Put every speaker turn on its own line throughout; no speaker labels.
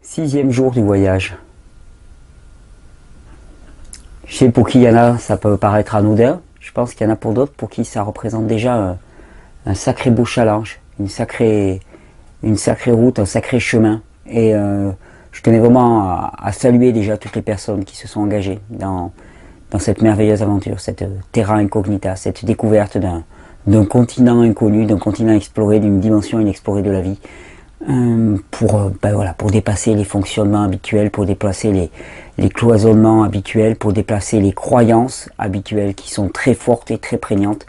6e jour du voyage. Je sais pour qui il y en a, ça peut paraître anodin. Je pense qu'il y en a pour d'autres pour qui ça représente déjà un sacré beau challenge, une sacrée route, un sacré chemin. Et je tenais vraiment à saluer déjà toutes les personnes qui se sont engagées dans cette merveilleuse aventure, cette terra incognita, cette découverte d'un continent inconnu, d'un continent exploré, d'une dimension inexplorée de la vie. Pour dépasser les fonctionnements habituels, pour dépasser les cloisonnements habituels, pour dépasser les croyances habituelles qui sont très fortes et très prégnantes.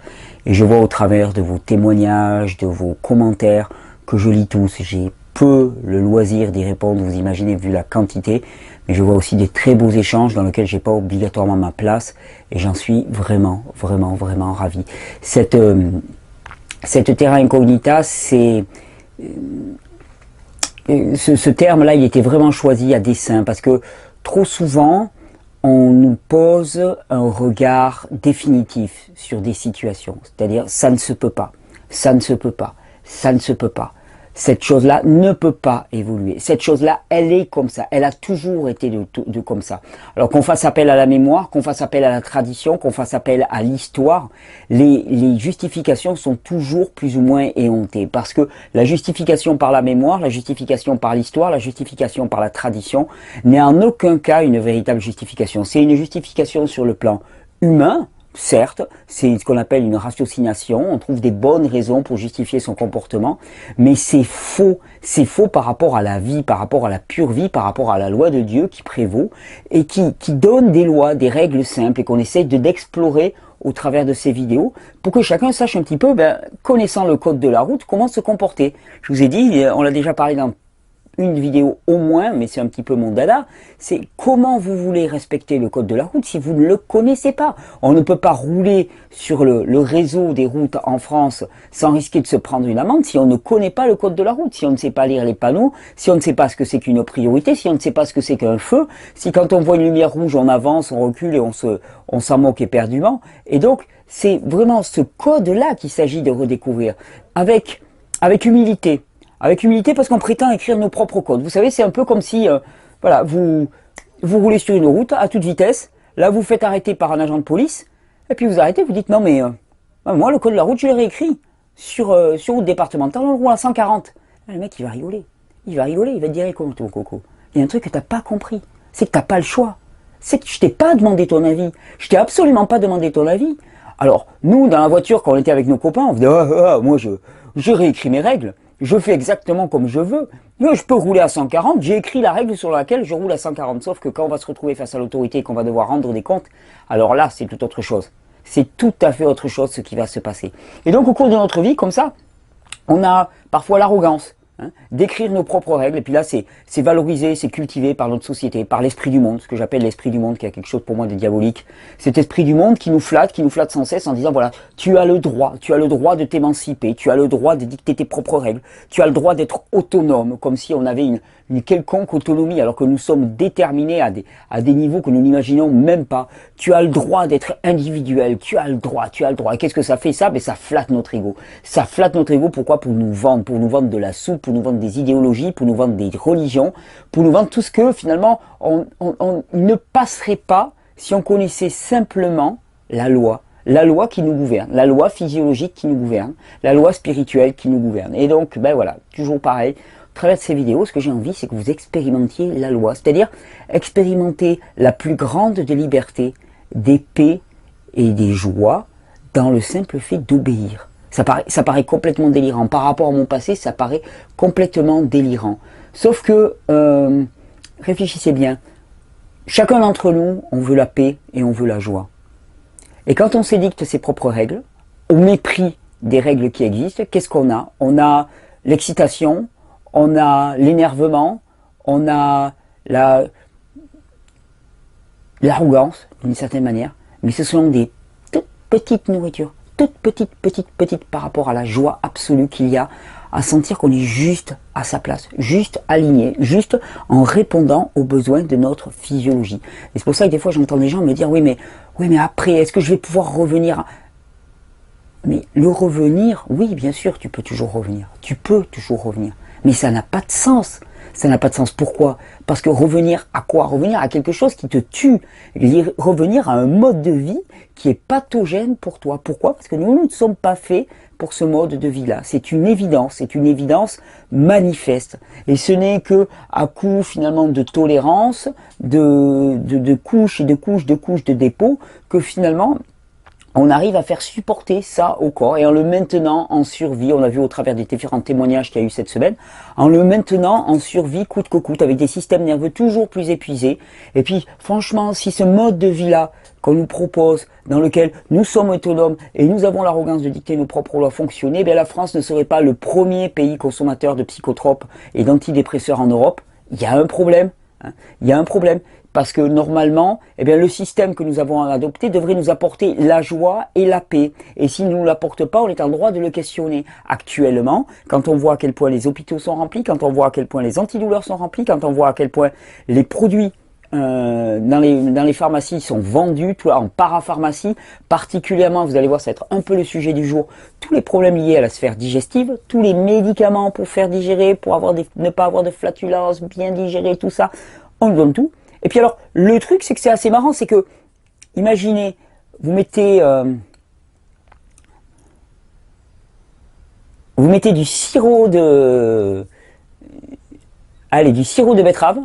Et je vois au travers de vos témoignages, de vos commentaires, que je lis tous, j'ai peu le loisir d'y répondre, vous imaginez, vu la quantité, mais je vois aussi des très beaux échanges dans lesquels j'ai pas obligatoirement ma place, et j'en suis vraiment ravi. Cette terra incognita, c'est... Ce terme-là, il était vraiment choisi à dessein, parce que trop souvent, on nous pose un regard définitif sur des situations. C'est-à-dire, ça ne se peut pas, ça ne se peut pas, ça ne se peut pas. Cette chose-là ne peut pas évoluer. Cette chose-là, elle est comme ça. Elle a toujours été comme ça. Alors qu'on fasse appel à la mémoire, qu'on fasse appel à la tradition, qu'on fasse appel à l'histoire, les justifications sont toujours plus ou moins éhontées. Parce que la justification par la mémoire, la justification par l'histoire, la justification par la tradition n'est en aucun cas une véritable justification. C'est une justification sur le plan humain. Certes, c'est ce qu'on appelle une ratiocination, on trouve des bonnes raisons pour justifier son comportement, mais c'est faux par rapport à la vie, par rapport à la pure vie, par rapport à la loi de Dieu qui prévaut, et qui donne des lois, des règles simples, et qu'on essaie d'explorer au travers de ces vidéos, pour que chacun sache un petit peu, connaissant le code de la route, comment se comporter. Je vous ai dit, on l'a déjà parlé dans une vidéo au moins, mais c'est un petit peu mon dada, c'est comment vous voulez respecter le code de la route si vous ne le connaissez pas. On ne peut pas rouler sur le réseau des routes en France sans risquer de se prendre une amende si on ne connaît pas le code de la route, si on ne sait pas lire les panneaux, si on ne sait pas ce que c'est qu'une priorité, si on ne sait pas ce que c'est qu'un feu, si quand on voit une lumière rouge on avance, on recule et on s'en moque éperdument. Et donc c'est vraiment ce code-là qu'il s'agit de redécouvrir avec humilité. Avec humilité parce qu'on prétend écrire nos propres codes. Vous savez, c'est un peu comme si, vous roulez sur une route à toute vitesse, là vous faites arrêter par un agent de police, et puis vous arrêtez, vous dites non mais, moi le code de la route je l'ai réécrit, sur route départementale on roule à 140. Là, le mec il va rigoler, il va te dire écoute ton coco, il y a un truc que t'as pas compris, c'est que t'as pas le choix, c'est que je t'ai pas demandé ton avis, je t'ai absolument pas demandé ton avis. Alors nous dans la voiture quand on était avec nos copains, on faisait moi je réécris mes règles. Je fais exactement comme je veux. Moi, je peux rouler à 140. J'ai écrit la règle sur laquelle je roule à 140. Sauf que quand on va se retrouver face à l'autorité et qu'on va devoir rendre des comptes, alors là, c'est tout autre chose. C'est tout à fait autre chose ce qui va se passer. Et donc, au cours de notre vie, comme ça, on a parfois l'arrogance d'écrire nos propres règles. Et puis là, c'est valorisé, c'est cultivé par notre société, par l'esprit du monde, ce que j'appelle l'esprit du monde, qui a quelque chose pour moi de diabolique. Cet esprit du monde qui nous flatte sans cesse en disant, voilà, tu as le droit de t'émanciper, tu as le droit de dicter tes propres règles, tu as le droit d'être autonome, comme si on avait une quelconque autonomie, alors que nous sommes déterminés à des niveaux que nous n'imaginons même pas. Tu as le droit d'être individuel, tu as le droit. Et qu'est-ce que ça fait ça? Ça flatte notre ego. Ça flatte notre ego, pourquoi? Pour nous vendre de la soupe, pour nous vendre des idéologies, pour nous vendre des religions, pour nous vendre tout ce que finalement on ne passerait pas si on connaissait simplement la loi qui nous gouverne, la loi physiologique qui nous gouverne, la loi spirituelle qui nous gouverne. Et donc, voilà, toujours pareil, à travers ces vidéos, ce que j'ai envie, c'est que vous expérimentiez la loi, c'est-à-dire expérimenter la plus grande des libertés, des paix et des joies dans le simple fait d'obéir. Ça paraît complètement délirant. Par rapport à mon passé, ça paraît complètement délirant. Sauf que, réfléchissez bien, chacun d'entre nous, on veut la paix et on veut la joie. Et quand on s'édicte ses propres règles, au mépris des règles qui existent, qu'est-ce qu'on a? On a l'excitation, on a l'énervement, on a l'arrogance, d'une certaine manière, mais ce sont des toutes petites nourritures, toutes petites par rapport à la joie absolue qu'il y a à sentir qu'on est juste à sa place, juste aligné, juste en répondant aux besoins de notre physiologie. Et c'est pour ça que des fois j'entends des gens me dire oui mais après est-ce que je vais pouvoir revenir? Mais le revenir, oui bien sûr tu peux toujours revenir, mais ça n'a pas de sens. Ça n'a pas de sens. Pourquoi? Parce que revenir à quoi? Revenir à quelque chose qui te tue. Revenir à un mode de vie qui est pathogène pour toi. Pourquoi? Parce que nous ne sommes pas faits pour ce mode de vie-là. C'est une évidence manifeste. Et ce n'est que à coup finalement de tolérance, de couches et de couches de dépôt, que finalement on arrive à faire supporter ça au corps et en le maintenant en survie, on a vu au travers des différents témoignages qu'il y a eu cette semaine, en le maintenant en survie coûte que coûte, avec des systèmes nerveux toujours plus épuisés. Et puis franchement, si ce mode de vie-là qu'on nous propose, dans lequel nous sommes autonomes et nous avons l'arrogance de dicter nos propres lois fonctionner, bien la France ne serait pas le premier pays consommateur de psychotropes et d'antidépresseurs en Europe. Il y a un problème, hein, il y a un problème. Parce que normalement, eh bien, le système que nous avons adopté devrait nous apporter la joie et la paix. Et s'il ne nous l'apporte pas, on est en droit de le questionner. Actuellement, quand on voit à quel point les hôpitaux sont remplis, quand on voit à quel point les antidouleurs sont remplis, quand on voit à quel point les produits dans les pharmacies sont vendus, tout en parapharmacie, particulièrement, vous allez voir, ça va être un peu le sujet du jour, tous les problèmes liés à la sphère digestive, tous les médicaments pour faire digérer, pour avoir ne pas avoir de flatulence, bien digérer, tout ça, on nous donne tout. Et puis alors, le truc, c'est que c'est assez marrant, c'est que, imaginez, vous mettez du sirop de betterave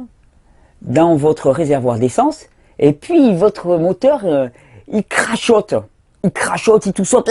dans votre réservoir d'essence, et puis votre moteur, il crachote, il tout saute,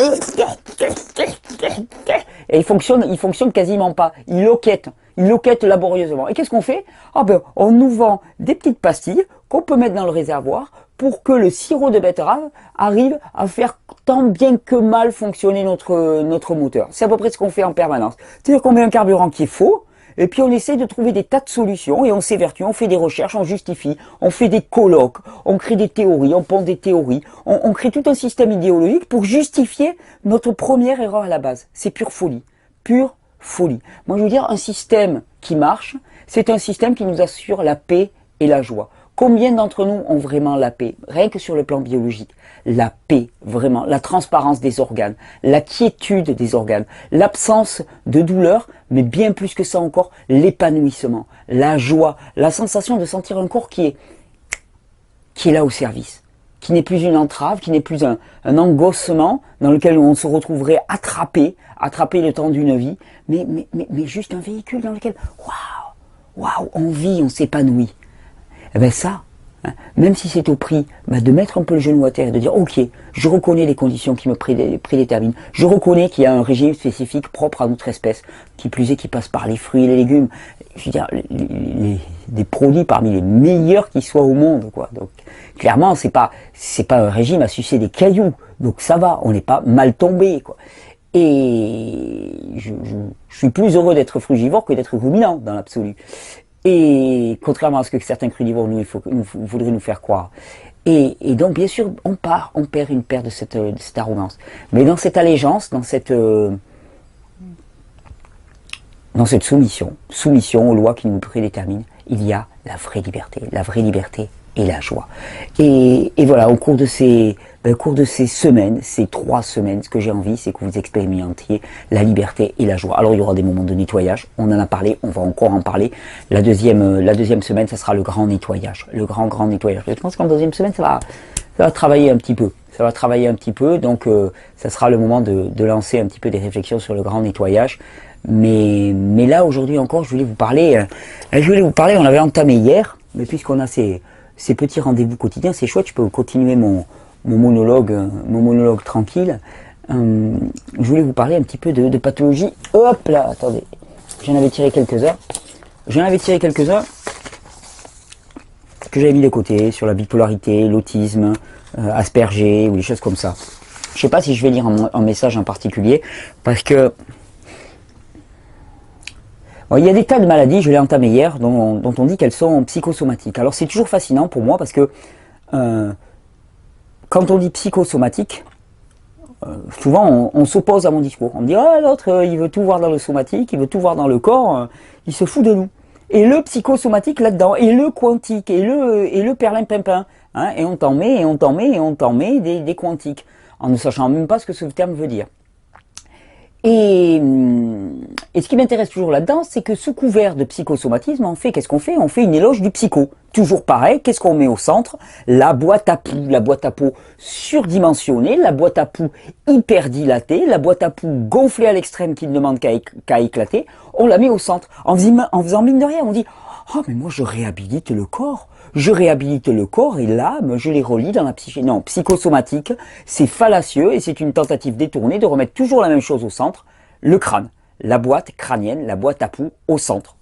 et il fonctionne quasiment pas, il loquette laborieusement. Et qu'est-ce qu'on fait? Ah ben, on nous vend des petites pastilles qu'on peut mettre dans le réservoir pour que le sirop de betterave arrive à faire tant bien que mal fonctionner notre moteur. C'est à peu près ce qu'on fait en permanence. C'est-à-dire qu'on met un carburant qui est faux, et puis on essaie de trouver des tas de solutions, et on s'évertue, on fait des recherches, on justifie, on fait des colloques, on crée des théories, on pense des théories, on crée tout un système idéologique pour justifier notre première erreur à la base. C'est pure folie. Pure folie. Moi je veux dire, un système qui marche, c'est un système qui nous assure la paix et la joie. Combien d'entre nous ont vraiment la paix? Rien que sur le plan biologique. La paix, vraiment, la transparence des organes, la quiétude des organes, l'absence de douleur, mais bien plus que ça encore, l'épanouissement, la joie, la sensation de sentir un corps qui est là au service, qui n'est plus une entrave, qui n'est plus un engossement dans lequel on se retrouverait attrapé le temps d'une vie, mais juste un véhicule dans lequel, waouh, on vit, on s'épanouit. Eh bien ça, hein, même si c'est au prix de mettre un peu le genou à terre et de dire ok, je reconnais les conditions qui me prédéterminent, je reconnais qu'il y a un régime spécifique propre à notre espèce, qui plus est qui passe par les fruits et les légumes, je veux dire, des produits parmi les meilleurs qui soient au monde, quoi. Donc clairement c'est pas un régime à sucer des cailloux, donc ça va, on n'est pas mal tombé, quoi. Et je suis plus heureux d'être frugivore que d'être ruminant dans l'absolu. Et contrairement à ce que certains crudivores voudraient nous faire croire. Et donc bien sûr, on perd une paire de cette arrogance. Mais dans cette allégeance, dans cette soumission aux lois qui nous prédéterminent, il y a la vraie liberté et la joie. Et voilà, au cours de ces semaines, ces 3 semaines, ce que j'ai envie, c'est que vous expérimentiez la liberté et la joie. Alors il y aura des moments de nettoyage, on en a parlé, on va encore en parler. La deuxième semaine, ça sera le grand nettoyage, le grand nettoyage. Je pense qu'en deuxième semaine, ça va travailler un petit peu. Donc ça sera le moment de lancer un petit peu des réflexions sur le grand nettoyage. Mais là, aujourd'hui encore, je voulais vous parler, on avait entamé hier, mais puisqu'on a ces petits rendez-vous quotidiens, c'est chouette, je peux continuer mon monologue tranquille. Je voulais vous parler un petit peu de pathologie. Hop là, attendez, j'en avais tiré quelques-uns que j'avais mis de côté sur la bipolarité, l'autisme, Asperger ou des choses comme ça. Je sais pas si je vais lire un message en particulier parce que il y a des tas de maladies, je l'ai entamé hier, dont on dit qu'elles sont psychosomatiques. Alors c'est toujours fascinant pour moi parce que quand on dit psychosomatique, souvent on s'oppose à mon discours. On me dit ah l'autre il veut tout voir dans le somatique, il veut tout voir dans le corps, il se fout de nous. Et le psychosomatique là-dedans, et le quantique, et le perlimpinpin, hein, et on t'en met des quantiques, en ne sachant même pas ce que ce terme veut dire. Et ce qui m'intéresse toujours là-dedans, c'est que sous couvert de psychosomatisme, qu'est-ce qu'on fait? On fait une éloge du psycho. Toujours pareil, qu'est-ce qu'on met au centre? La boîte à peau surdimensionnée, la boîte à poux hyper dilatée, la boîte à poux gonflée à l'extrême qui ne demande qu'à éclater, on la met au centre. En faisant mine de rien, on dit « Oh, mais moi je réhabilite le corps ». Je réhabilite le corps et l'âme, je les relie dans la psyché. Non, psychosomatique, c'est fallacieux et c'est une tentative détournée de remettre toujours la même chose au centre, le crâne, la boîte crânienne, la boîte à poux au centre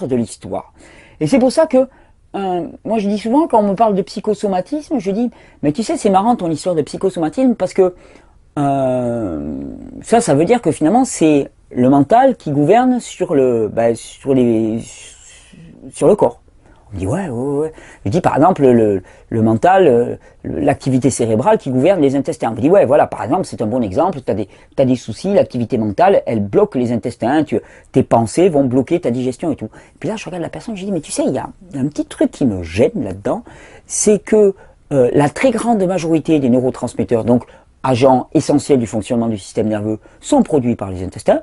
de l'histoire. Et c'est pour ça que, moi je dis souvent quand on me parle de psychosomatisme, je dis, mais tu sais c'est marrant ton histoire de psychosomatisme parce que ça veut dire que finalement c'est le mental qui gouverne sur le corps. On dit ouais. Je dis par exemple le mental, l'activité cérébrale qui gouverne les intestins. On dit ouais voilà par exemple c'est un bon exemple. T'as des soucis, l'activité mentale elle bloque les intestins. Tes pensées vont bloquer ta digestion et tout. Et puis là je regarde la personne, je dis mais tu sais il y a un petit truc qui me gêne là-dedans, c'est que la très grande majorité des neurotransmetteurs, donc agents essentiels du fonctionnement du système nerveux, sont produits par les intestins,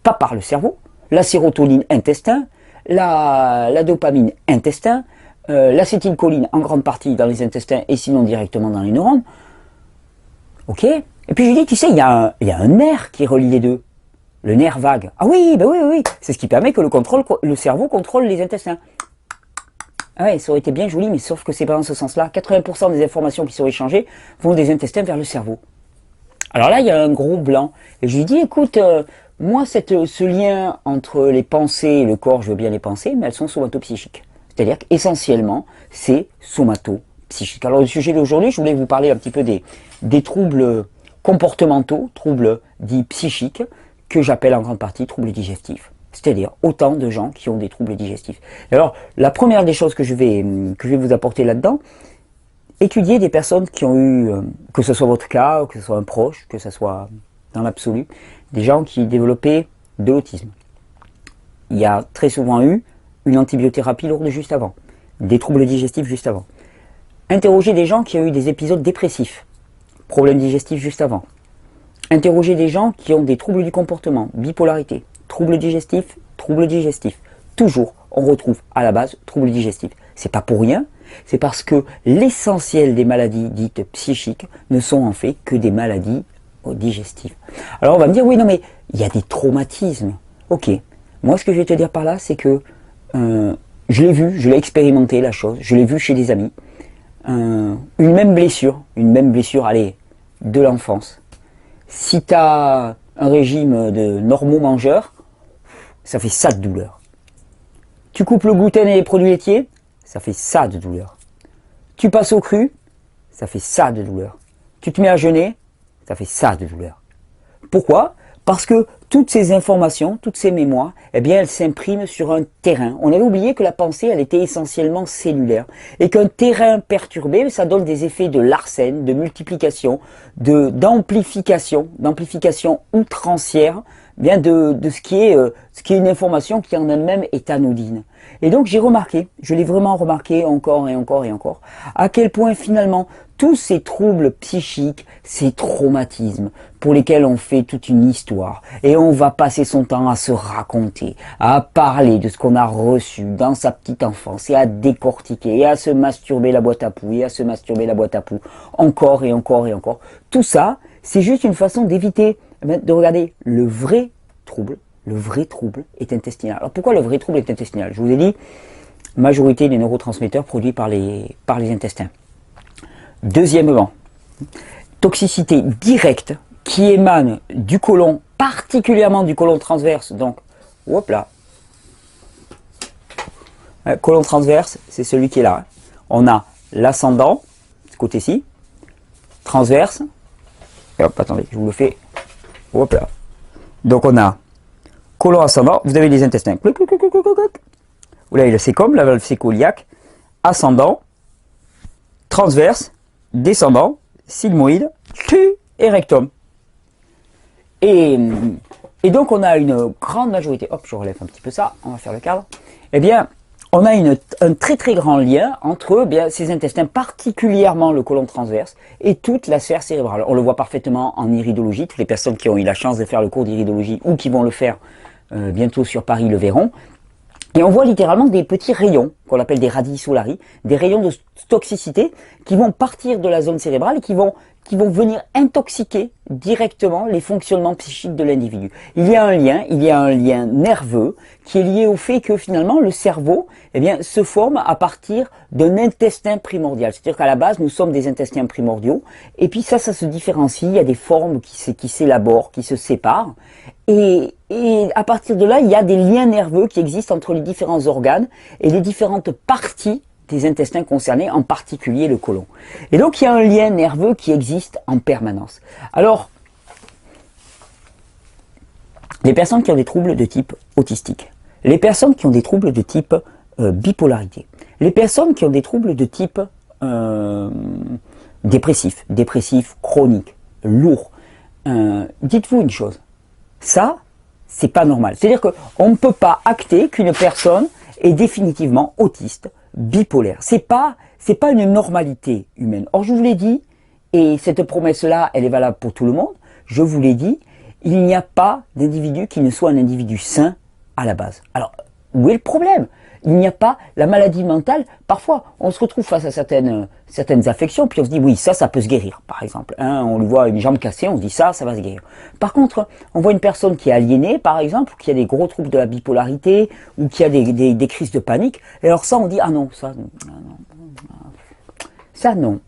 pas par le cerveau. La sérotonine intestin. La dopamine intestin, l'acétylcholine en grande partie dans les intestins et sinon directement dans les neurones. Ok. Et puis je dis, tu sais, il y a un nerf qui relie les deux. Le nerf vague. Ah oui, ben oui. C'est ce qui permet que le cerveau contrôle les intestins. Ah ouais, ça aurait été bien joli, mais sauf que c'est pas dans ce sens-là. 80% des informations qui sont échangées vont des intestins vers le cerveau. Alors là, il y a un gros blanc. Et je lui dis, écoute, moi, ce lien entre les pensées et le corps, je veux bien les penser, mais elles sont somatopsychiques. C'est-à-dire qu'essentiellement, c'est somatopsychique. Alors, le sujet d'aujourd'hui, je voulais vous parler un petit peu des troubles comportementaux, troubles dits psychiques, que j'appelle en grande partie troubles digestifs. C'est-à-dire autant de gens qui ont des troubles digestifs. Alors, la première des choses que je vais vous apporter là-dedans, étudier des personnes qui ont eu, que ce soit votre cas, que ce soit un proche, que ce soit dans l'absolu, des gens qui développaient de l'autisme. Il y a très souvent eu une antibiothérapie lourde juste avant, des troubles digestifs juste avant. Interroger des gens qui ont eu des épisodes dépressifs, problèmes digestifs juste avant. Interroger des gens qui ont des troubles du comportement, bipolarité, troubles digestifs. Toujours, on retrouve à la base troubles digestifs. C'est pas pour rien, c'est parce que l'essentiel des maladies dites psychiques ne sont en fait que des maladies digestives. Alors on va me dire, oui, non mais il y a des traumatismes. Ok, moi ce que je vais te dire par là, c'est que je l'ai vu, je l'ai expérimenté la chose, je l'ai vu chez des amis. Une même blessure, allez, de l'enfance. Si tu as un régime de normaux mangeurs, ça fait ça de douleur. Tu coupes le gluten et les produits laitiers, ça fait ça de douleur. Tu passes au cru, ça fait ça de douleur. Tu te mets à jeûner, ça fait ça de douleur. Pourquoi? Parce que toutes ces informations, toutes ces mémoires, eh bien, elles s'impriment sur un terrain. On avait oublié que la pensée, elle était essentiellement cellulaire. Et qu'un terrain perturbé, ça donne des effets de Larsen, de multiplication, d'amplification outrancière, bien de ce qui est une information qui en elle-même est anodine. Et donc j'ai remarqué, je l'ai vraiment remarqué encore et encore et encore, à quel point finalement tous ces troubles psychiques, ces traumatismes pour lesquels on fait toute une histoire et on va passer son temps à se raconter, à parler de ce qu'on a reçu dans sa petite enfance et à décortiquer et à se masturber la boîte à poux et à se masturber la boîte à poux encore et encore et encore. Tout ça, c'est juste une façon d'éviter de regarder le vrai trouble. Le vrai trouble est intestinal. Alors pourquoi le vrai trouble est intestinal? Je vous ai dit, majorité des neurotransmetteurs produits par les intestins. Deuxièmement, toxicité directe qui émane du côlon, particulièrement du côlon transverse. Donc, hop là. Côlon transverse, c'est celui qui est là. On a l'ascendant, ce côté-ci, transverse. Et hop, attendez, je vous le fais. Hop là. Donc on a côlon ascendant, vous avez les intestins. Vous l'avez le sécom, la valve séco-iliaque, ascendant, transverse, descendant, sigmoïde, et rectum. Et donc on a une grande majorité, hop je relève un petit peu ça, on va faire le cadre, eh bien on a un très très grand lien entre ces intestins, particulièrement le côlon transverse et toute la sphère cérébrale. On le voit parfaitement en iridologie. Toutes les personnes qui ont eu la chance de faire le cours d'iridologie ou qui vont le faire bientôt sur Paris le verront. Et on voit littéralement des petits rayons, qu'on appelle des radii solari, des rayons de toxicité qui vont partir de la zone cérébrale et qui vont venir intoxiquer directement les fonctionnements psychiques de l'individu. Il y a un lien nerveux qui est lié au fait que finalement le cerveau se forme à partir d'un intestin primordial. C'est-à-dire qu'à la base nous sommes des intestins primordiaux et puis ça se différencie, il y a des formes qui s'élaborent, qui se séparent et à partir de là il y a des liens nerveux qui existent entre les différents organes et les différentes parties des intestins concernés, en particulier le côlon. Et donc il y a un lien nerveux qui existe en permanence. Alors, les personnes qui ont des troubles de type autistique, les personnes qui ont des troubles de type bipolarité, les personnes qui ont des troubles de type dépressif chronique, lourd, dites-vous une chose, ça, c'est pas normal. C'est-à-dire qu'on ne peut pas acter qu'une personne est définitivement autiste, bipolaire. C'est pas une normalité humaine. Or, je vous l'ai dit, et cette promesse-là, elle est valable pour tout le monde, je vous l'ai dit, il n'y a pas d'individu qui ne soit un individu sain à la base. Alors, où est le problème? Il n'y a pas la maladie mentale. Parfois, on se retrouve face à certaines affections, puis on se dit, oui, ça peut se guérir, par exemple. Hein, on lui voit une jambe cassée, on se dit, ça va se guérir. Par contre, on voit une personne qui est aliénée, par exemple, qui a des gros troubles de la bipolarité, ou qui a des crises de panique, et alors ça, on dit, ah non, ça non,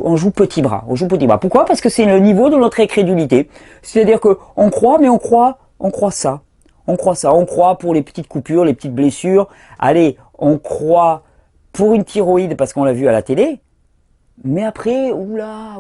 on joue petit bras, Pourquoi? Parce que c'est le niveau de notre incrédulité. C'est-à-dire qu'on croit, mais on croit ça. On croit pour les petites coupures, les petites blessures. Allez, on croit pour une thyroïde parce qu'on l'a vu à la télé. Mais après, oula,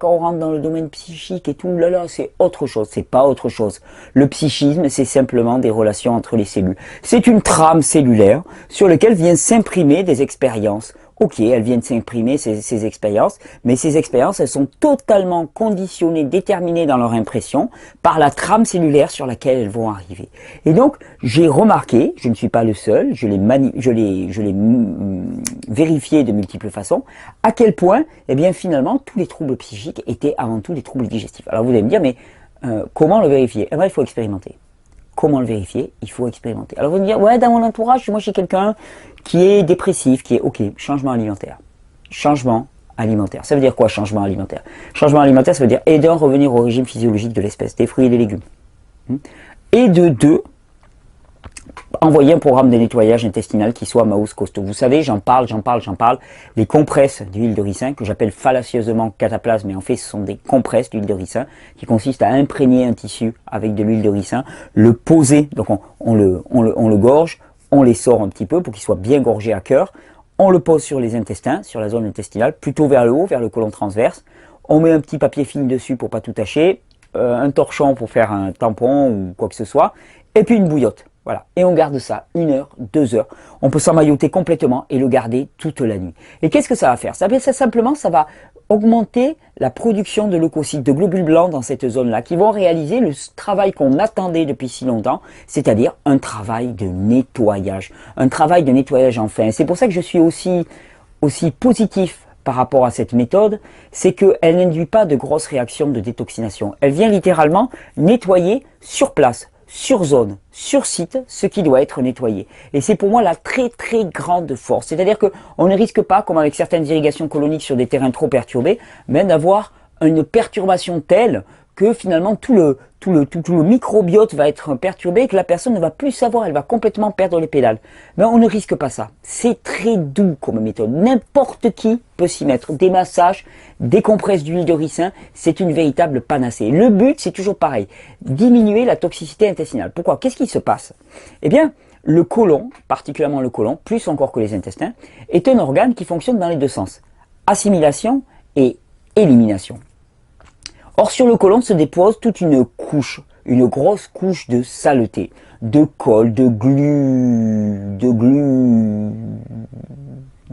quand on rentre dans le domaine psychique et tout, oulala, c'est autre chose, c'est pas autre chose. Le psychisme, c'est simplement des relations entre les cellules. C'est une trame cellulaire sur laquelle viennent s'imprimer des expériences. Ok, elles viennent s'imprimer ces expériences, mais ces expériences, elles sont totalement conditionnées, déterminées dans leur impression par la trame cellulaire sur laquelle elles vont arriver. Et donc, j'ai remarqué, je ne suis pas le seul, je l'ai vérifié de multiples façons, à quel point, finalement, tous les troubles psychiques étaient avant tout des troubles digestifs. Alors vous allez me dire, mais comment le vérifier? Eh bien, il faut expérimenter. Comment le vérifier? Il faut expérimenter. Alors vous allez me dire, ouais, dans mon entourage, moi j'ai quelqu'un qui est dépressif, qui est ok, changement alimentaire. Changement alimentaire. Ça veut dire quoi, changement alimentaire? Changement alimentaire, ça veut dire aider à revenir au régime physiologique de l'espèce, des fruits et des légumes. Et de deux, envoyer un programme de nettoyage intestinal qui soit mouse costaud. Vous savez, j'en parle, les compresses d'huile de ricin, que j'appelle fallacieusement cataplasme, mais en fait ce sont des compresses d'huile de ricin, qui consistent à imprégner un tissu avec de l'huile de ricin, le poser, donc on le gorge, on les sort un petit peu pour qu'il soit bien gorgé à cœur, on le pose sur les intestins, sur la zone intestinale, plutôt vers le haut, vers le côlon transverse, on met un petit papier film dessus pour pas tout tacher, un torchon pour faire un tampon ou quoi que ce soit, et puis une bouillotte. Voilà, et on garde ça 1 heure, 2 heures. On peut s'emmailloter complètement et le garder toute la nuit. Et qu'est-ce que ça va faire? Ça va augmenter la production de leucocytes, de globules blancs dans cette zone-là, qui vont réaliser le travail qu'on attendait depuis si longtemps, c'est-à-dire un travail de nettoyage. Un travail de nettoyage enfin. C'est pour ça que je suis aussi positif par rapport à cette méthode, c'est qu'elle n'induit pas de grosses réactions de détoxination. Elle vient littéralement nettoyer sur place, sur zone, sur site, ce qui doit être nettoyé. Et c'est pour moi la très très grande force. C'est-à-dire qu'on ne risque pas, comme avec certaines irrigations coloniques sur des terrains trop perturbés, mais d'avoir une perturbation telle que finalement tout le microbiote va être perturbé et que la personne ne va plus savoir, elle va complètement perdre les pédales. Mais on ne risque pas ça. C'est très doux comme méthode. N'importe qui peut s'y mettre. Des massages, des compresses d'huile de ricin, c'est une véritable panacée. Le but, c'est toujours pareil, diminuer la toxicité intestinale. Pourquoi? Qu'est-ce qui se passe? Eh bien, le côlon, particulièrement le côlon, plus encore que les intestins, est un organe qui fonctionne dans les deux sens. Assimilation et élimination. Or, sur le côlon se dépose toute une couche, une grosse couche de saleté, de colle, de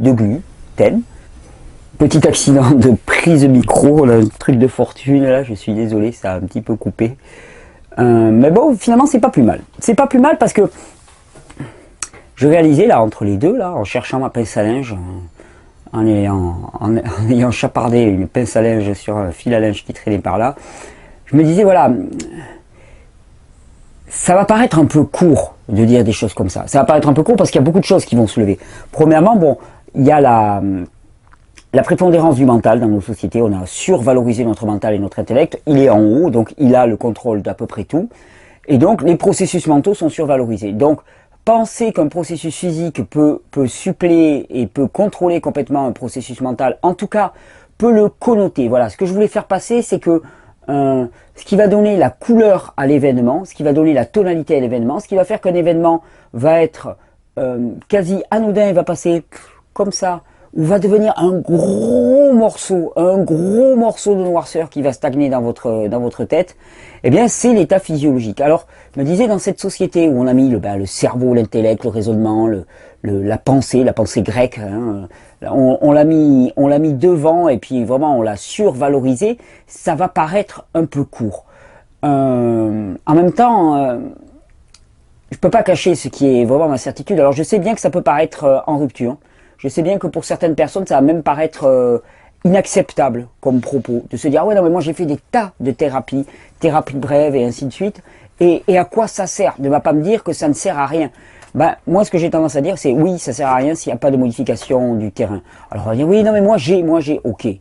gluten. Petit accident de prise de micro, là, un truc de fortune, là, je suis désolé, ça a un petit peu coupé. Mais bon, finalement, c'est pas plus mal. C'est pas plus mal parce que je réalisais là, entre les deux, là, en cherchant ma pince à linge, en ayant chapardé une pince à linge sur un fil à linge qui traînait par là, je me disais, voilà, ça va paraître un peu court de dire des choses comme ça. Ça va paraître un peu court parce qu'il y a beaucoup de choses qui vont se lever. Premièrement, bon, il y a la prépondérance du mental dans nos sociétés. On a survalorisé notre mental et notre intellect. Il est en haut, donc il a le contrôle d'à peu près tout. Et donc, les processus mentaux sont survalorisés. Donc, penser qu'un processus physique peut suppléer et peut contrôler complètement un processus mental, en tout cas, peut le connoter. Voilà, ce que je voulais faire passer, c'est que ce qui va donner la couleur à l'événement, ce qui va donner la tonalité à l'événement, ce qui va faire qu'un événement va être quasi anodin et va passer comme ça, ou va devenir un gros morceau de noirceur qui va stagner dans votre tête, eh bien c'est l'état physiologique. Alors, je me disais, dans cette société où on a mis le cerveau, l'intellect, le raisonnement, la pensée grecque, hein, on l'a mis devant et puis vraiment on l'a survalorisé, ça va paraître un peu court. En même temps, je peux pas cacher ce qui est vraiment ma certitude. Alors je sais bien que ça peut paraître en rupture. Je sais bien que pour certaines personnes, ça va même paraître inacceptable comme propos. De se dire, ah ouais, non, mais moi j'ai fait des tas de thérapies brèves et ainsi de suite. Et à quoi ça sert? Ne va pas me dire que ça ne sert à rien. Ben, moi, ce que j'ai tendance à dire, c'est oui, ça sert à rien s'il n'y a pas de modification du terrain. Alors, on va dire, oui, non, mais moi j'ai, ok. Il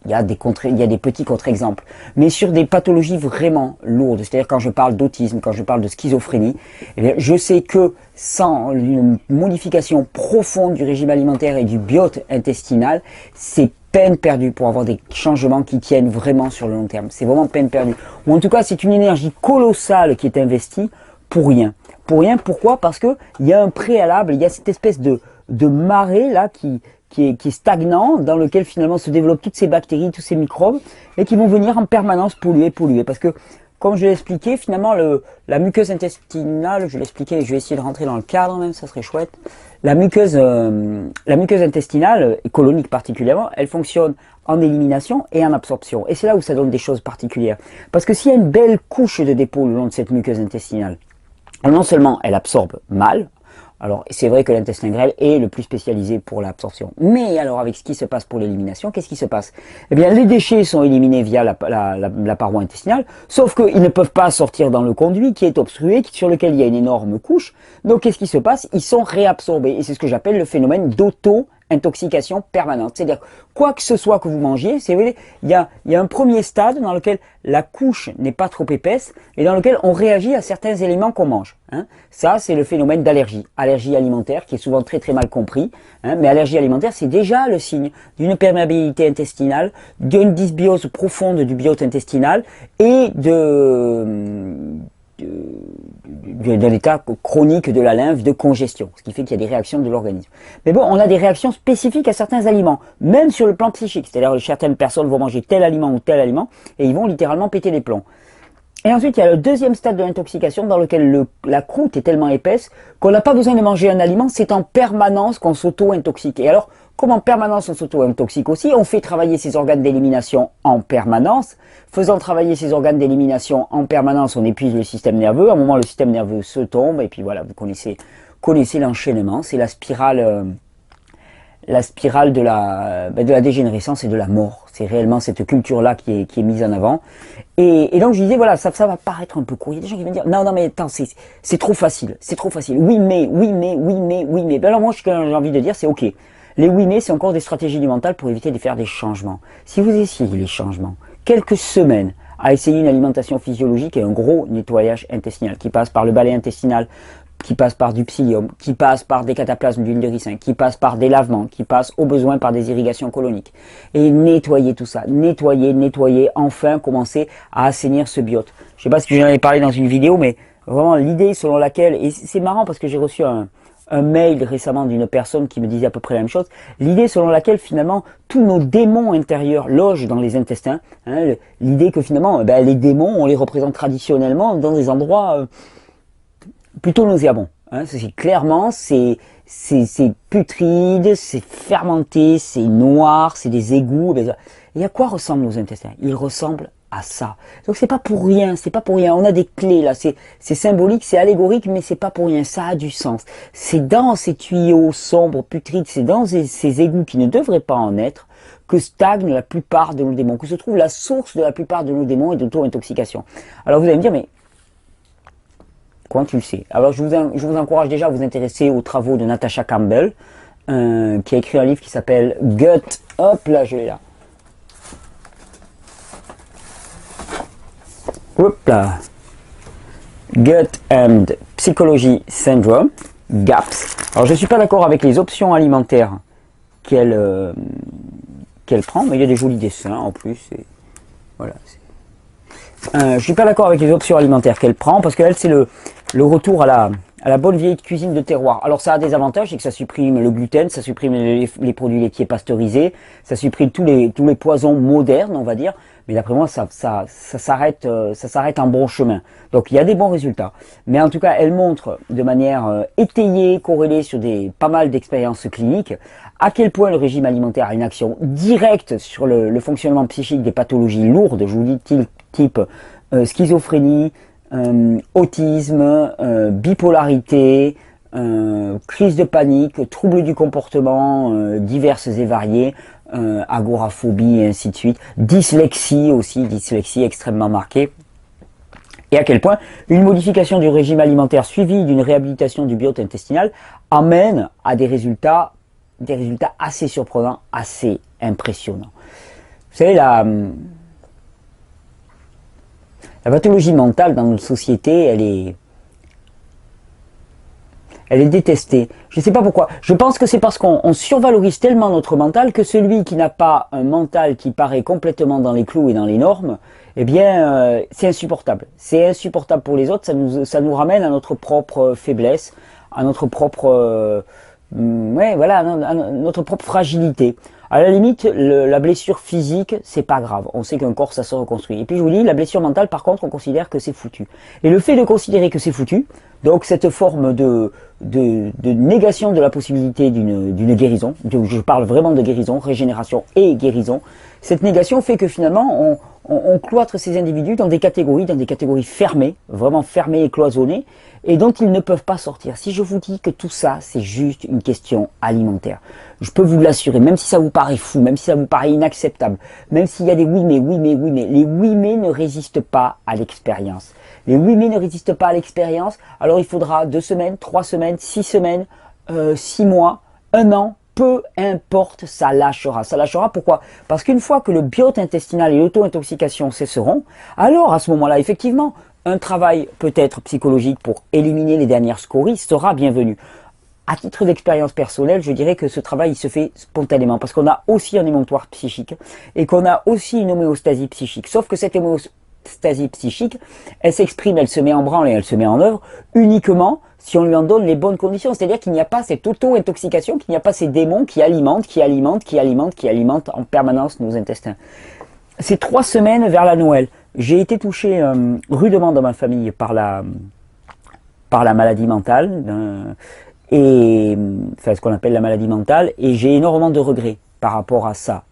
y a des petits contre-exemples. Mais sur des pathologies vraiment lourdes, c'est-à-dire quand je parle d'autisme, quand je parle de schizophrénie, eh bien, je sais que sans une modification profonde du régime alimentaire et du biote intestinal, c'est peine perdue pour avoir des changements qui tiennent vraiment sur le long terme. C'est vraiment peine perdue. Ou en tout cas, c'est une énergie colossale qui est investie pour rien. Pour rien, pourquoi? Parce que il y a un préalable, il y a cette espèce de marée là qui est stagnant, dans lequel finalement se développent toutes ces bactéries, tous ces microbes, et qui vont venir en permanence polluer. Parce que, comme je l'ai expliqué, finalement, la muqueuse intestinale, je l'expliquais, je vais essayer de rentrer dans le cadre même, ça serait chouette. La muqueuse intestinale, et colonique particulièrement, elle fonctionne en élimination et en absorption. Et c'est là où ça donne des choses particulières. Parce que s'il y a une belle couche de dépôt le long de cette muqueuse intestinale, non seulement elle absorbe mal, alors c'est vrai que l'intestin grêle est le plus spécialisé pour l'absorption, mais alors avec ce qui se passe pour l'élimination, qu'est-ce qui se passe? Eh bien les déchets sont éliminés via la paroi intestinale, sauf qu'ils ne peuvent pas sortir dans le conduit qui est obstrué, sur lequel il y a une énorme couche. Donc qu'est-ce qui se passe? Ils sont réabsorbés, et c'est ce que j'appelle le phénomène d'auto-intoxication permanente. C'est-à-dire, quoi que ce soit que vous mangiez, il y a un premier stade dans lequel la couche n'est pas trop épaisse et dans lequel on réagit à certains éléments qu'on mange. Hein. Ça, c'est le phénomène d'allergie. Allergie alimentaire, qui est souvent très très mal compris. Hein, mais allergie alimentaire, c'est déjà le signe d'une perméabilité intestinale, d'une dysbiose profonde du biote intestinal et de l'état chronique de la lymphe, de congestion, ce qui fait qu'il y a des réactions de l'organisme. Mais bon, on a des réactions spécifiques à certains aliments, même sur le plan psychique, c'est-à-dire que certaines personnes vont manger tel aliment ou tel aliment, et ils vont littéralement péter les plombs. Et ensuite, il y a le deuxième stade de l'intoxication dans lequel la croûte est tellement épaisse qu'on n'a pas besoin de manger un aliment, c'est en permanence qu'on s'auto-intoxique. Et alors, comme en permanence on s'auto-intoxique aussi, on fait travailler ses organes d'élimination en permanence. Faisant travailler ses organes d'élimination en permanence, on épuise le système nerveux. À un moment, le système nerveux se tombe, et puis voilà, vous connaissez l'enchaînement, c'est la spirale de la dégénérescence et de la mort. C'est réellement cette culture-là qui est mise en avant. Et donc je disais, voilà, ça va paraître un peu court. Il y a des gens qui vont dire, non, mais attends, c'est trop facile, c'est trop facile. Oui, mais. Ben alors moi, ce que j'ai envie de dire, c'est ok. Les oui, mais, c'est encore des stratégies du mental pour éviter de faire des changements. Si vous essayez les changements, quelques semaines à essayer une alimentation physiologique et un gros nettoyage intestinal qui passe par le balai intestinal, qui passe par du psyllium, qui passe par des cataplasmes d'huile de ricin, qui passe par des lavements, qui passe au besoin par des irrigations coloniques. Et nettoyer tout ça, nettoyer, enfin commencer à assainir ce biote. Je sais pas si j'en avais parlé dans une vidéo, mais vraiment l'idée selon laquelle, et c'est marrant parce que j'ai reçu un mail récemment d'une personne qui me disait à peu près la même chose, l'idée selon laquelle finalement tous nos démons intérieurs logent dans les intestins, hein, l'idée que finalement les démons on les représente traditionnellement dans des endroits plutôt nauséabond. Hein, c'est clairement, c'est putride, c'est fermenté, c'est noir, c'est des égouts. Et à quoi ressemblent nos intestins? Ils ressemblent à ça. Donc c'est pas pour rien, c'est pas pour rien. On a des clés là, c'est symbolique, c'est allégorique, mais c'est pas pour rien, ça a du sens. C'est dans ces tuyaux sombres, putrides, c'est dans ces égouts qui ne devraient pas en être, que stagne la plupart de nos démons, que se trouve la source de la plupart de nos démons et d'auto-intoxication. Alors vous allez me dire, mais comment tu le sais? Alors je vous encourage déjà à vous intéresser aux travaux de Natasha Campbell, qui a écrit un livre qui s'appelle Gut, hop là, je l'ai là. Hop là. Gut and Psychology Syndrome, GAPS. Alors je ne suis pas d'accord avec les options alimentaires qu'elle prend, mais il y a des jolis dessins en plus. Et voilà. Je suis pas d'accord avec les options alimentaires qu'elle prend, parce qu'elle, c'est le retour à la bonne vieille cuisine de terroir. Alors ça a des avantages, c'est que ça supprime le gluten, ça supprime les produits laitiers pasteurisés, ça supprime tous les poisons modernes, on va dire. Mais d'après moi, ça s'arrête en bon chemin. Donc il y a des bons résultats. Mais en tout cas, elle montre de manière étayée, corrélée sur pas mal d'expériences cliniques, à quel point le régime alimentaire a une action directe sur le fonctionnement psychique des pathologies lourdes, je vous dis type schizophrénie, autisme, bipolarité, crise de panique, troubles du comportement diverses et variées, agoraphobie et ainsi de suite, dyslexie aussi, dyslexie extrêmement marquée. Et à quel point une modification du régime alimentaire suivie d'une réhabilitation du biote intestinal amène à des résultats assez surprenants, assez impressionnants. Vous savez, la pathologie mentale dans notre société, elle est détestée. Je ne sais pas pourquoi. Je pense que c'est parce qu'on survalorise tellement notre mental que celui qui n'a pas un mental qui paraît complètement dans les clous et dans les normes, eh bien, c'est insupportable. C'est insupportable pour les autres. Ça nous ramène à notre propre faiblesse, à notre propre, à notre propre fragilité. À la limite, la blessure physique, c'est pas grave. On sait qu'un corps, ça se reconstruit. Et puis je vous dis, la blessure mentale, par contre, on considère que c'est foutu. Et le fait de considérer que c'est foutu, donc cette forme de négation de la possibilité d'une guérison, je parle vraiment de guérison, régénération et guérison, cette négation fait que finalement, on cloître ces individus dans des catégories fermées, vraiment fermées et cloisonnées, et dont ils ne peuvent pas sortir. Si je vous dis que tout ça, c'est juste une question alimentaire, je peux vous l'assurer, même si ça vous paraît fou, même si ça vous paraît inacceptable, même s'il y a des oui mais, les oui mais ne résistent pas à l'expérience. Les oui mais ne résistent pas à l'expérience, alors il faudra 2 semaines, 3 semaines, 6 semaines, 6 mois, 1 an, peu importe, ça lâchera. Ça lâchera, pourquoi? Parce qu'une fois que le biote intestinal et l'auto-intoxication cesseront, alors à ce moment-là, effectivement, un travail peut-être psychologique pour éliminer les dernières scories sera bienvenu. À titre d'expérience personnelle, je dirais que ce travail il se fait spontanément, parce qu'on a aussi un émonctoire psychique et qu'on a aussi une homéostasie psychique. Sauf que cette homéostasie psychique, elle s'exprime, elle se met en branle et elle se met en œuvre uniquement si on lui en donne les bonnes conditions. C'est-à-dire qu'il n'y a pas cette auto-intoxication, qu'il n'y a pas ces démons qui alimentent en permanence nos intestins. Ces 3 semaines vers la Noël, j'ai été touché rudement dans ma famille par la maladie mentale, et enfin ce qu'on appelle la maladie mentale, et j'ai énormément de regrets par rapport à ça.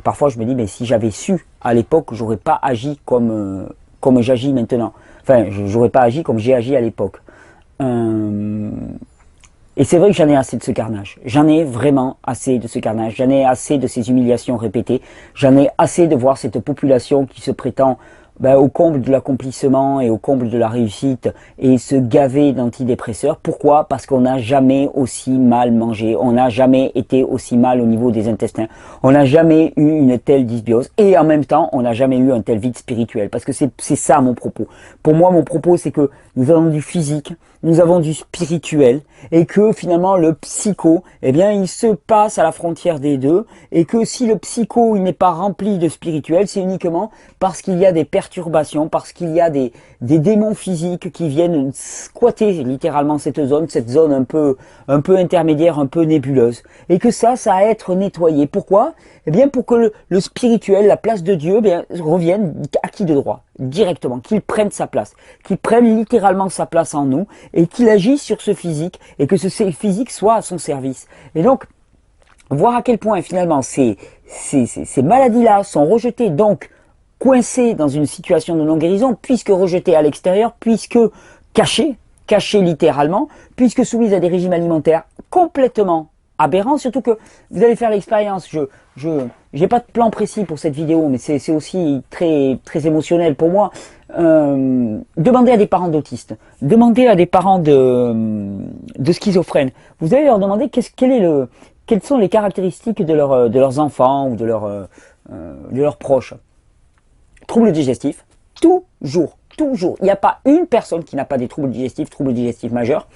Parfois je me dis, mais si j'avais su à l'époque, j'aurais pas agi comme j'agis maintenant. Enfin, j'aurais pas agi comme j'ai agi à l'époque. Et c'est vrai que j'en ai assez de ce carnage. J'en ai vraiment assez de ce carnage. J'en ai assez de ces humiliations répétées. J'en ai assez de voir cette population qui se prétend au comble de l'accomplissement et au comble de la réussite et se gaver d'antidépresseurs. Pourquoi? Parce qu'on n'a jamais aussi mal mangé. On n'a jamais été aussi mal au niveau des intestins. On n'a jamais eu une telle dysbiose. Et en même temps, on n'a jamais eu un tel vide spirituel. Parce que c'est ça mon propos. Pour moi, mon propos, c'est que nous avons du physique, nous avons du spirituel, et que finalement le psycho, eh bien, il se passe à la frontière des deux, et que si le psycho il n'est pas rempli de spirituel, c'est uniquement parce qu'il y a des perturbations, parce qu'il y a des démons physiques qui viennent squatter littéralement cette zone un peu intermédiaire, un peu nébuleuse, et que ça a à être nettoyé. Pourquoi? Eh bien, pour que le spirituel, la place de Dieu, revienne acquis de droit, directement, qu'il prenne sa place, qu'il prenne littéralement sa place en nous, et qu'il agisse sur ce physique, et que ce physique soit à son service. Et donc, voir à quel point finalement ces maladies-là sont rejetées, donc coincés dans une situation de non-guérison, puisque rejetés à l'extérieur, puisque cachés littéralement, puisque soumis à des régimes alimentaires complètement aberrants, surtout que vous allez faire l'expérience, je n'ai pas de plan précis pour cette vidéo, mais c'est aussi très émotionnel pour moi. Demandez à des parents d'autistes, demandez à des parents de schizophrènes, vous allez leur demander quelles sont les caractéristiques de leurs enfants ou de leurs proches. Troubles digestifs, toujours. Il n'y a pas une personne qui n'a pas des troubles digestifs majeurs.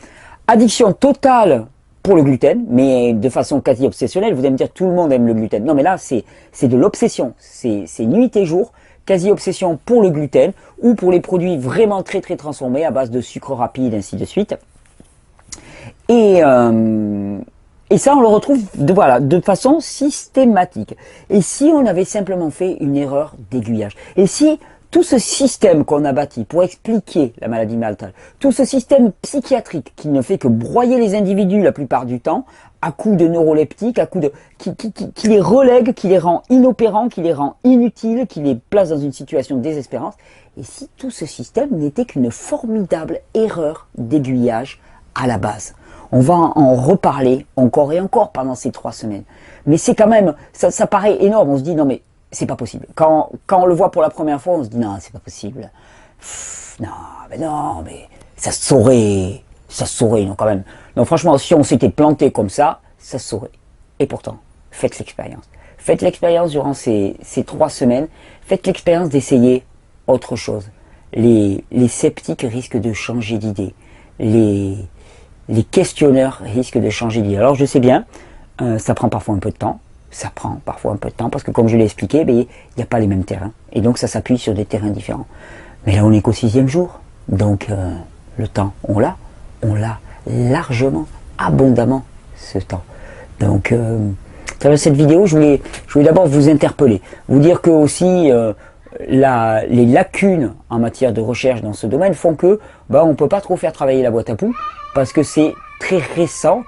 Addiction totale pour le gluten, mais de façon quasi obsessionnelle. Vous allez me dire, tout le monde aime le gluten. Non, mais là, c'est de l'obsession. C'est nuit et jour, quasi obsession pour le gluten ou pour les produits vraiment très transformés à base de sucre rapide, ainsi de suite. Et ça, on le retrouve de façon systématique. Et si on avait simplement fait une erreur d'aiguillage, et si tout ce système qu'on a bâti pour expliquer la maladie mentale, tout ce système psychiatrique qui ne fait que broyer les individus la plupart du temps, à coups de neuroleptiques, qui les relègue, qui les rend inopérants, qui les rend inutiles, qui les place dans une situation de désespérance, et si tout ce système n'était qu'une formidable erreur d'aiguillage à la base. On va en reparler encore et encore pendant ces 3 semaines. Mais c'est quand même, ça paraît énorme, on se dit non mais c'est pas possible. Quand on le voit pour la première fois, on se dit non, c'est pas possible. Non, mais ça se saurait, non quand même. Donc franchement, si on s'était planté comme ça se saurait. Et pourtant, faites l'expérience. Faites l'expérience durant ces 3 semaines. Faites l'expérience d'essayer autre chose. Les sceptiques risquent de changer d'idée. Les questionneurs risquent de changer d'idée. Alors je sais bien, ça prend parfois un peu de temps. Parce que comme je l'ai expliqué, il n'y a pas les mêmes terrains. Et donc ça s'appuie sur des terrains différents. Mais là on est qu'au 6e jour. Donc le temps, on l'a largement, abondamment ce temps. Donc à travers cette vidéo, je voulais d'abord vous interpeller. Vous dire que aussi les lacunes en matière de recherche dans ce domaine font que on ne peut pas trop faire travailler la boîte à poux. Parce que c'est très récent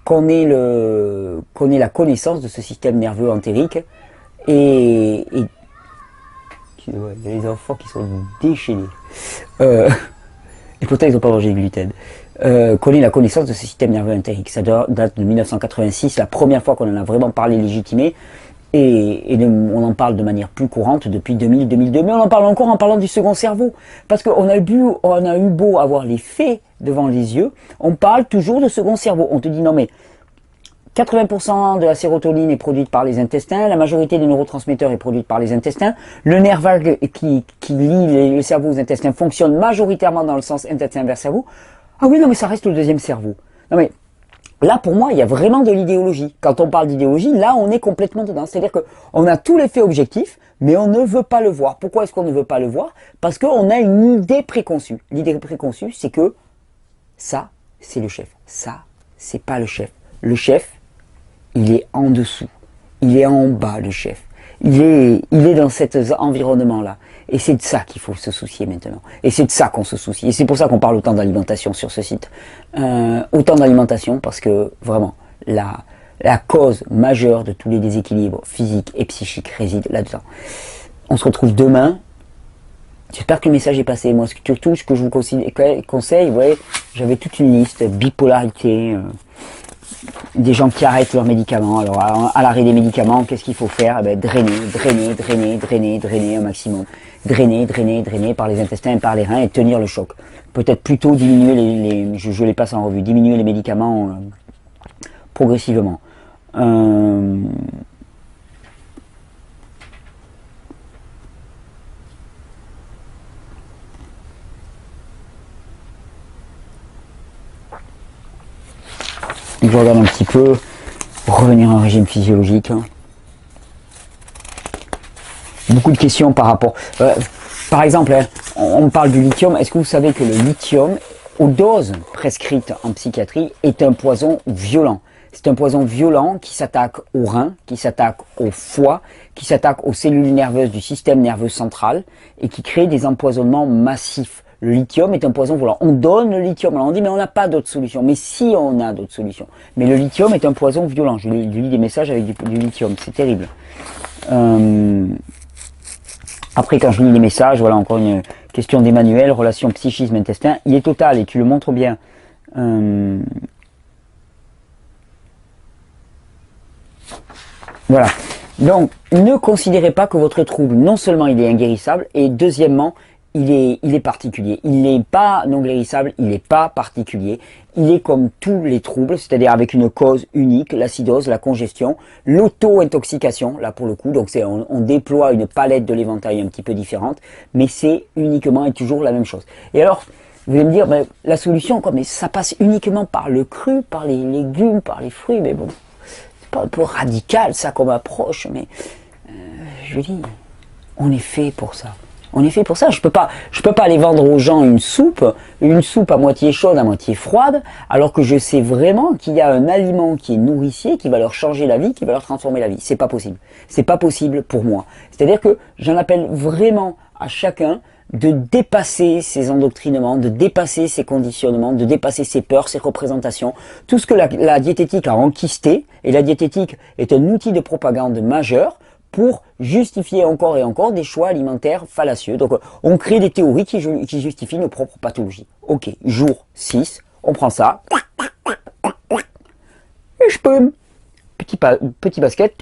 qu'on ait la connaissance de ce système nerveux entérique et il y a les enfants qui sont déchaînés et pourtant ils n'ont pas mangé de gluten. Qu'on ait la connaissance de ce système nerveux entérique, ça date de 1986, la première fois qu'on en a vraiment parlé légitimé et on en parle de manière plus courante depuis 2000-2002, mais on en parle encore en parlant du second cerveau, parce qu'on a eu beau avoir les faits devant les yeux, on parle toujours de second cerveau. On te dit non mais 80% de la sérotonine est produite par les intestins, la majorité des neurotransmetteurs est produite par les intestins, le nerf vague qui lie le cerveau aux intestins fonctionne majoritairement dans le sens intestin vers cerveau. Ah oui non mais ça reste le deuxième cerveau. Non mais là, pour moi, il y a vraiment de l'idéologie. Quand on parle d'idéologie, là, on est complètement dedans. C'est-à-dire qu'on a tous les faits objectifs, mais on ne veut pas le voir. Pourquoi est-ce qu'on ne veut pas le voir? Parce qu'on a une idée préconçue. L'idée préconçue, c'est que ça, c'est le chef. Ça, c'est pas le chef. Le chef, il est en dessous. Il est en bas, le chef. Il est dans cet environnement-là. Et c'est de ça qu'il faut se soucier maintenant. Et c'est de ça qu'on se soucie. Et c'est pour ça qu'on parle autant d'alimentation sur ce site. Autant d'alimentation parce que vraiment, la cause majeure de tous les déséquilibres physiques et psychiques réside là-dedans. On se retrouve demain. J'espère que le message est passé. Moi, surtout, ce que je vous conseille, vous voyez, j'avais toute une liste, bipolarité, des gens qui arrêtent leurs médicaments. Alors, à l'arrêt des médicaments, qu'est-ce qu'il faut faire? Drainer un maximum. Drainer par les intestins et par les reins et tenir le choc. Peut-être plutôt diminuer je les passe en revue, diminuer les médicaments progressivement. Je regarde un petit peu, revenir à un régime physiologique. Beaucoup de questions par rapport... par exemple, on parle du lithium. Est-ce que vous savez que le lithium, aux doses prescrites en psychiatrie, est un poison violent? C'est un poison violent qui s'attaque aux reins, qui s'attaque au foie, qui s'attaque aux cellules nerveuses du système nerveux central et qui crée des empoisonnements massifs. Le lithium est un poison volant. On donne le lithium. Alors on dit mais on n'a pas d'autre solution. Mais si on a d'autres solutions. Mais le lithium est un poison violent. Je lis des messages avec du lithium. C'est terrible. Après, quand je lis les messages, voilà, encore une question d'Emmanuel, relation psychisme-intestin, il est total, et tu le montres bien. Voilà. Donc, ne considérez pas que votre trouble, non seulement il est inguérissable, et deuxièmement, il est particulier. Il n'est pas non guérissable, il n'est pas particulier. Il est comme tous les troubles, c'est-à-dire avec une cause unique, l'acidose, la congestion, l'auto-intoxication, là pour le coup, donc on déploie une palette de l'éventail un petit peu différente, mais c'est uniquement et toujours la même chose. Et alors, vous allez me dire, ben, la solution, quoi, mais ça passe uniquement par le cru, par les légumes, par les fruits, mais bon, c'est pas un peu radical ça comme approche, mais je dis, on est fait pour ça. On est fait pour ça. Je peux pas aller vendre aux gens une soupe à moitié chaude, à moitié froide, alors que je sais vraiment qu'il y a un aliment qui est nourricier, qui va leur changer la vie, qui va leur transformer la vie. C'est pas possible. C'est pas possible pour moi. C'est-à-dire que j'en appelle vraiment à chacun de dépasser ses endoctrinements, de dépasser ses conditionnements, de dépasser ses peurs, ses représentations, tout ce que la diététique a enquisté, et la diététique est un outil de propagande majeur, pour justifier encore et encore des choix alimentaires fallacieux. Donc on crée des théories qui justifient nos propres pathologies. Ok, jour 6, on prend ça, et je peux, petit basket,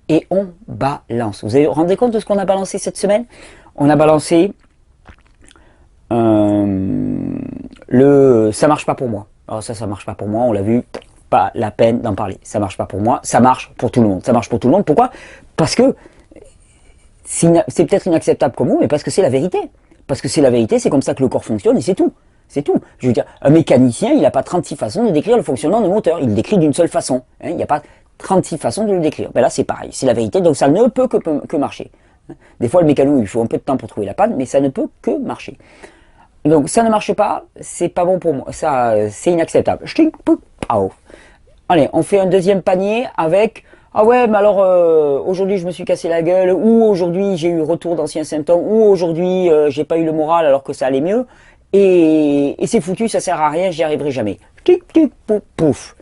et on balance. Vous vous rendez compte de ce qu'on a balancé cette semaine? On a balancé ça marche pas pour moi. Alors ça marche pas pour moi, on l'a vu. Pas la peine d'en parler, ça marche pas pour moi, ça marche pour tout le monde, ça marche pour tout le monde. Pourquoi? Parce que c'est peut-être inacceptable comme vous, mais parce que c'est la vérité. Parce que c'est la vérité, c'est comme ça que le corps fonctionne et c'est tout. C'est tout. Je veux dire, un mécanicien, il n'a pas 36 façons de décrire le fonctionnement d'un moteur, il le décrit d'une seule façon. Hein, il n'y a pas 36 façons de le décrire. Ben là, c'est pareil, c'est la vérité, donc ça ne peut que marcher. Des fois, le mécano, il faut un peu de temps pour trouver la panne, mais ça ne peut que marcher. Donc ça ne marche pas, c'est pas bon pour moi, ça c'est inacceptable. Allez, on fait un deuxième panier avec ah ouais, mais alors aujourd'hui je me suis cassé la gueule, ou aujourd'hui j'ai eu retour d'anciens symptômes, ou aujourd'hui j'ai pas eu le moral alors que ça allait mieux, et c'est foutu, ça sert à rien, j'y arriverai jamais. Tic tic pouf pouf.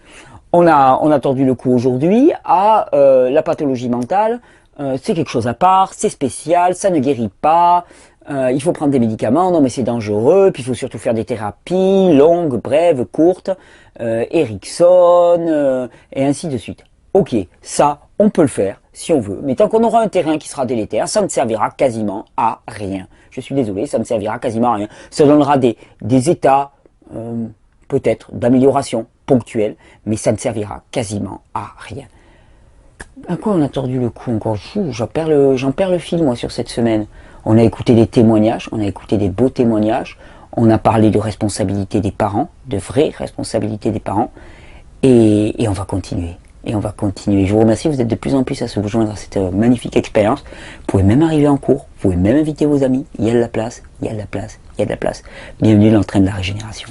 On a tordu le cou aujourd'hui à la pathologie mentale. C'est quelque chose à part, c'est spécial, ça ne guérit pas. Il faut prendre des médicaments, non mais c'est dangereux, puis il faut surtout faire des thérapies longues, brèves, courtes, Erickson, et ainsi de suite. Ok, ça, on peut le faire si on veut, mais tant qu'on aura un terrain qui sera délétère, ça ne servira quasiment à rien. Je suis désolé, ça ne servira quasiment à rien. Ça donnera des états, peut-être, d'amélioration ponctuelle, mais ça ne servira quasiment à rien. À quoi on a tordu le cou encore? J'en perds le fil, moi, sur cette semaine. On a écouté des témoignages, on a écouté des beaux témoignages, on a parlé de responsabilité des parents, de vraie responsabilité des parents, et on va continuer. Et on va continuer. Je vous remercie, vous êtes de plus en plus à se joindre à cette magnifique expérience. Vous pouvez même arriver en cours, vous pouvez même inviter vos amis, il y a de la place, il y a de la place, il y a de la place. Bienvenue dans le train de la régénération.